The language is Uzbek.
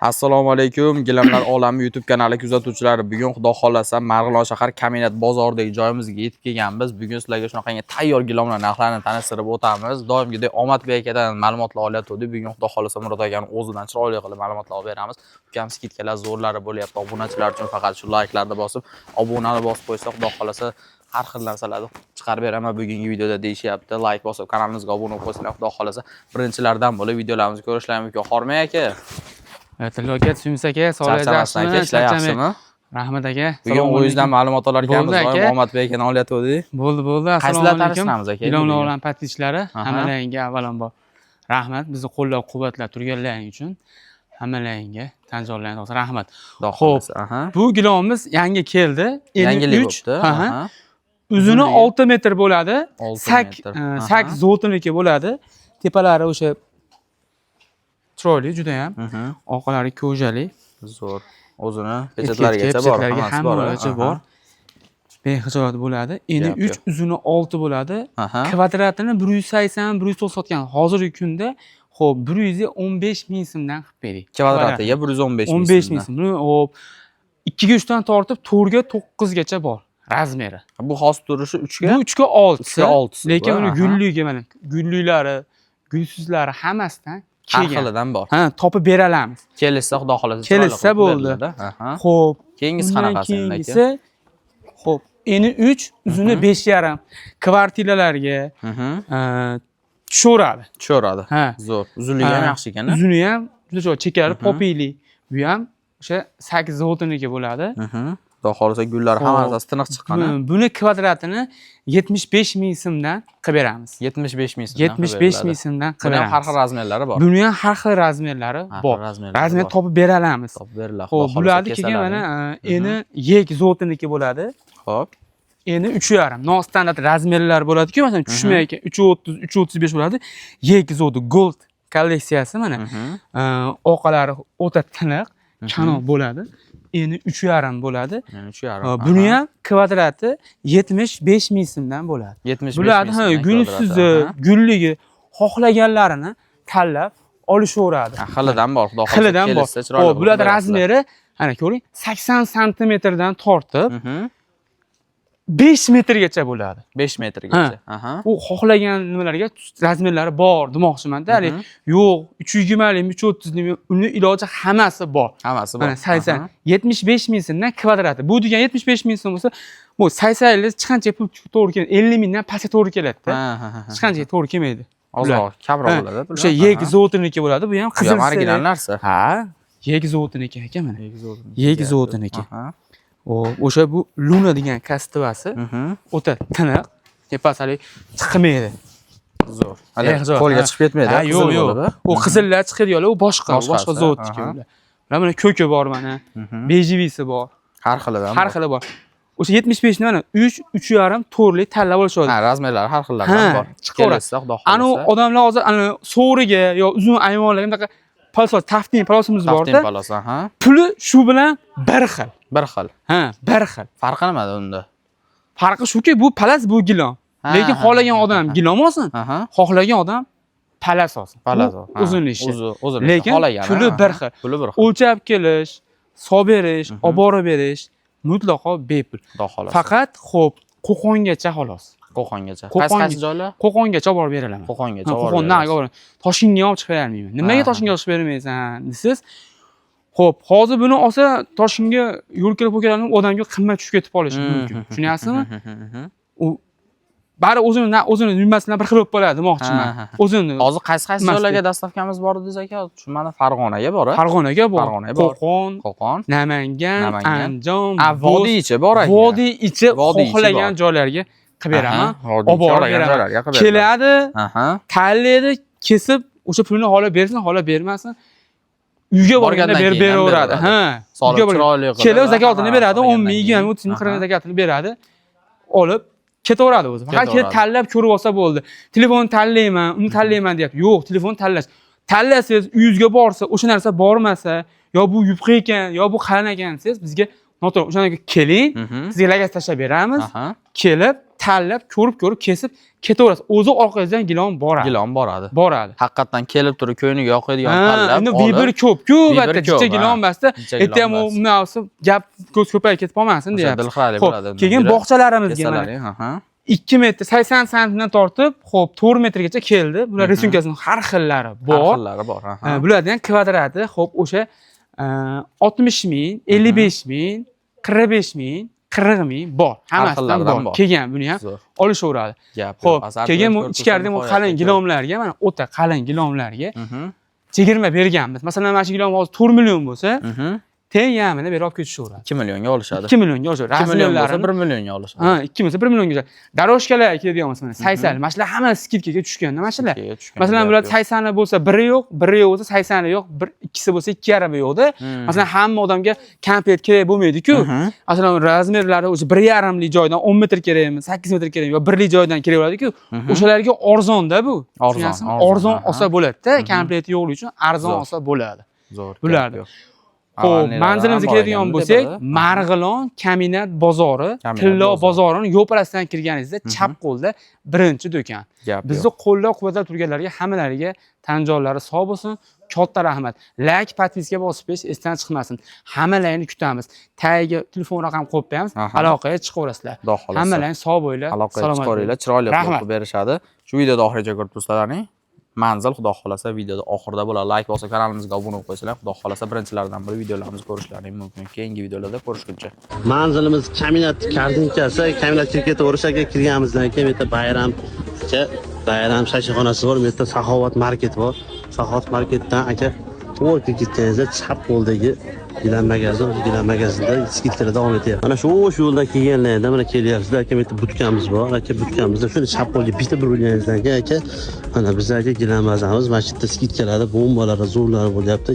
Assalomu alaykum, Gilamlar olami YouTube kanali kuzatuvchilari. Bugun xudo xolasa Marg'ilon shahar Kaminat bozoridagi joyimizga yetib kelganmiz. Bugun sizlarga shunaqangi tayyor gilamlar narxlarini tanishtirib o'tamiz. Doimgidek Omadbek akadan ma'lumotlar olyapti. Bugun xudo xolasa Murod akaning o'zidan chiroyli qilib ma'lumotlar olib beramiz. Ukam skidkalar zo'rlari bo'lyapti. Obunachilar uchun faqat shu layklarni bosib, obunani bosib qo'ysa, xudo xolasa har xil narsalarni chiqarib beraman bugungi videoda deyishyapti. Like bosib, kanalimizga obuna bo'lib qo'ysanglar, xudo xolasa birinchilardan bo'lib videolarimizni ko'rishlaringiz mumkin. Xormay aka. Tillokat Suymis aka, sog'lig'ingiz yaxshimi? Rahmat aka. Bugun o'yingizdan ma'lumot olarkanmiz. Omadbek akani olyapti. Bo'ldi. Assalomu alaykum. Gilamlar olami patlichlari hammalaringga avvalambor rahmat. Bizni qo'llab-quvvatlab turganlaring uchun hammalaringga tan joylaringizdan rahmat. Xo'p, bu gilamimiz yangi keldi. Yangilik bo'libdi. Uzuni 6 metr bo'ladi. 8 zotiniki bo'ladi. Tepalari o'sha chiroyli juda ham. Orqalari ko'jali. Zo'r. O'zini pechatlarigacha bor, hammasi bor. Behijolat bo'ladi. Eni 3, uzuni 6 bo'ladi. Kvadratini 180, 190 sotgan. Hozirgi kunda xo'p 115 ming so'mdan qilib berdik. Kvadratiga 115 ming. 15 ming so'm. Xo'p 2 ga 3 dan tortib 4 ga 9 gacha bor razmeri. Bu hozir turishi 3 ga? Bu 3 ga 6. Lekin uni bu, gulligi mana gulliklari, gulsizlari hammasidan har xilidan bor. Topib beramiz. Kelsa, xudo xolasa kelsa bo'ldi. Xo'p, keyingisi qanaqa keyingisi xo'p, eni 3, uzuni 5,5. Kvartiralarga tushiradi. Zo'r. Uzunligi ham yaxshi ekan. Uzuni ham juda joy chekarib, popiyli. Bu ham o'sha 8 zotiniki bo'ladi. Xudo xolasa gullar hammasi tiniq chiqqan. Buni kvadratini 75 ming so'mdan qilib beramiz. 75 ming so'mdan. 75 ming so'mdan qilib beramiz. Har xil razmerlari bor. Buni ham har xil razmerlari bor. Razmer topib beramiz. Topib beriladi. Xo'p, bularni keyin mana eni yek zotiniki bo'ladi. Xo'p. Eni 3,5 nostandart razmerlar bo'ladi-ku, masalan, tushmay ekan 330, 335 bo'ladi. Yek zoti gold kolleksiyasi mana. Orqalari o'ta tiniq, kanoq bo'ladi. Eni 3,5 bo'ladi. Buni ham kvadrati 75 ming so'mdan bo'ladi. 75 ming. Bularni gulsizi, gulligi xohlaganlarini tanlab olishaveradi. Xilidan bor, xudo xolasa. Xilidan bor. Xo'p, bularning razmeri ana ko'ring, 80 santimetrdan tortib 5 metrgacha bo'ladi. 5 metrgacha. U xohlagan nimalarga razmerlari bor demoqchiman-da. Yo'q, 320 lik, 330 lik, uni iloji hammasi bor. Hammasi bor. Mana 80, 75 ming so'mdan kvadrati. Bu degan 75 ming so'm bo'lsa, bu 80 lik chiqancha pul to'g'ri keladi. 50 mingdan pastga to'g'ri keladi-da. Chiqancha to'g'ri kelmaydi. Ozroq, kamroq bo'ladi. O'sha yek zotiniki bo'ladi. Bu ham qizil original narsa. Yek zotiniki ekan mana. Yek zotiniki. O'sha bu Luna degan kastvasi o'ta tiniq, tepasali chiqmaydi. Zo'r. Qo'lga chiqib ketmaydi. Yo'q. U qizillar chiqadilar, u boshqa zotniki ular. Mana ko'ki bor mana, bejivisi bor. Har xilidan. Har xili bor. O'sha 75 ni mana 3, 3,5 to'rli tanlab olishadi. Razmerlari har xillardan bor. Kelsa, xudo xolasa. Ana odamlar hozir ana so'riga yo uzun ayvonlarga bunaqa palos, taftin palosimiz bor-da. Taftin palos, Puli shu bilan bir xil. Bir xil. Bir xil. Farqi nimada unda? Farqi shuki, bu palas, bu gilam. Lekin xohlagan odam gilam olsin, xohlagan odam palas olsin. O'zini ishi. Lekin puli bir xil. O'lchab kelish, solib berish, olib borib berish mutlaqo bepul. Faqat xo'p, Qo'qongacha xolos. Qo'qongacha. Qaysi joylar? Qo'qongacha olib borib beraman. Qo'qongacha. Qo'qondan olib. Toshkentga olib chiqib bermayman. Nimaga Toshkentga olib chiqib bermaysan desiz? Xo'p, hozir buni olsa Toshkentga yo'l kelib bo'lganlarni odamga qimmat tushib ketib qolishi mumkin. Tushunyapsizmi? U bari o'zini nimasidan bir xil bo'lib qoladi demoqchiman. O'zini. Hozir qaysi joylarga dastavkamiz bor dedingiz aka? Mana Farg'onaga bor. Farg'onaga bor. Qo'qon, Namangan, Andijon, vodiy ichi bor aka. Vodiy ichi xohlagan joylarga qilib beraman. Olib borib beraman. Keladi, tanlaydi, kesib, o'sha pulni xohlab bersin, xohlab bermasin. Uyga borganda berib beraveradi. Uyga borganda kelib zakotini beradi, 10 ming, 20 ming, 30 ming, 40 ming zakotini beradi. Olib ketaveradi o'zi. Faqat kelib tanlab ko'rib olsa bo'ldi. Telefonni tanlayman, uni tanlayman deyapti. Yo'q, telefon tanlash. Tanlasangiz, uyingizga borsa, o'sha narsa bormasa, yo bu yupqa ekan, yo bu qalin ekan desangiz, bizga noto'g'ri o'shanaga keling, sizga lagaz tashlab beramiz. Kelib, tanlab, ko'rib kesib ketaverasiz. O'zi orqangizdan gilon boradi. Gilon boradi. Boradi. Haqiqatan kelib turib ko'yniga yoqadigan tanlab. Endi bibir ko'p-ku, albatta, jicha gilon basda. Aytayam u mavsu gap ko'z ko'payib ketib qolmasin deyapti. Xo'p, keyin bog'chalarimizga mana 2 metr 80 santdan tortib, xo'p, 4 metrgacha keldi. Bular risyunkasining har xillari bor. Har xillari bor. Bulardan kvadrati, xo'p, o'sha 60 ming, 55 ming, 45 ming, 40 ming bor. Hammasidan bor. Kelgan buni ham olishaveradi. Xo'p, keyin bu ichkarida bu qalin gilomlarga, mana o'ta qalin gilomlarga chegirma berganmiz. Masalan, mana shu gilom hozir 4 million bo'lsa, teng yarmini berib olib ketishaveradi. 2 millionga olishadi. 2 millionga olishadi. 2 million bo'lsa 1 millionga olishadi. 2 bo'lsa 1 millionga olishadi. Daroshkalar keladigan bo'lsa, mana 80, mana shular hamma skidkaga tushganda, mana shular. Masalan, bular 80 bo'lsa, biri yo'q, biri bo'lsa 80 yo'q, ikkisi bo'lsa 2,5 yo'qda. Masalan, hamma odamga komplet kerak bo'lmaydi-ku. Masalan, razmerlari o'sha 1,5 lik joydan 10 metr kerakmi, 8 metr kerakmi, yo 1 lik joydan kerak bo'ladi-ku. O'shalarga arzonda bu. Arzon olsa bo'ladi-da, kompleti yo'qligi uchun arzon olsa bo'ladi. Zo'r. Bularni. Xo'p, manzilimizga keladigan bo'lsak, Marg'ilon Kaminat bozori, Tillo bozorining yo'parasidan kirganingizda chap qo'lda birinchi do'kon. Bizni qo'llab-quvvatlab turganlarga hammalariga tan joylari sog' bo'lsin. Katta rahmat. Like, podpiska bosib qo'yish esdan chiqmasin. Hammalarni kutamiz. Tagiga telefon raqam qo'yib qo'yamiz. Aloqaga chiqaverasizlar. Hammalarni sog' bo'linglar, salomat bo'linglar. Chiroyli qilib berishadi. Shu videoda oxirigacha ko'rib turibsizlarning. Manzil, xudo xolasa videoda oxirida bo'ladi. Like bosib kanalimizga obuna bo'lib qo'ysanglar, xudo xolasa birinchilardan biri videolarimizni ko'rishlaring mumkin. Keyingi videolarda ko'rishguncha. Manzilimiz Kaminat kartinkasi, Kaminat shirkati o'rishaga kirganimizdan keyin bu yerda bayram shashixonasi bor, bu yerda Saxovat market bor. Saxovat marketdan aka to'g'ri ketganingizda chap qo'ldagi gilam magazinda skidkalar davom etyapti. Mana shu yo'ldan kelganlarda mana kelyapsizlar, aka, bu yerda butkamiz bor. Aka, butkamizni shuni chap qo'lga bitta bir o'rganingizdan keyin aka, mana bizlarga gilam mazamiz, mana shu yerda skidkalari, bombalari, zo'rlari bo'lyapti.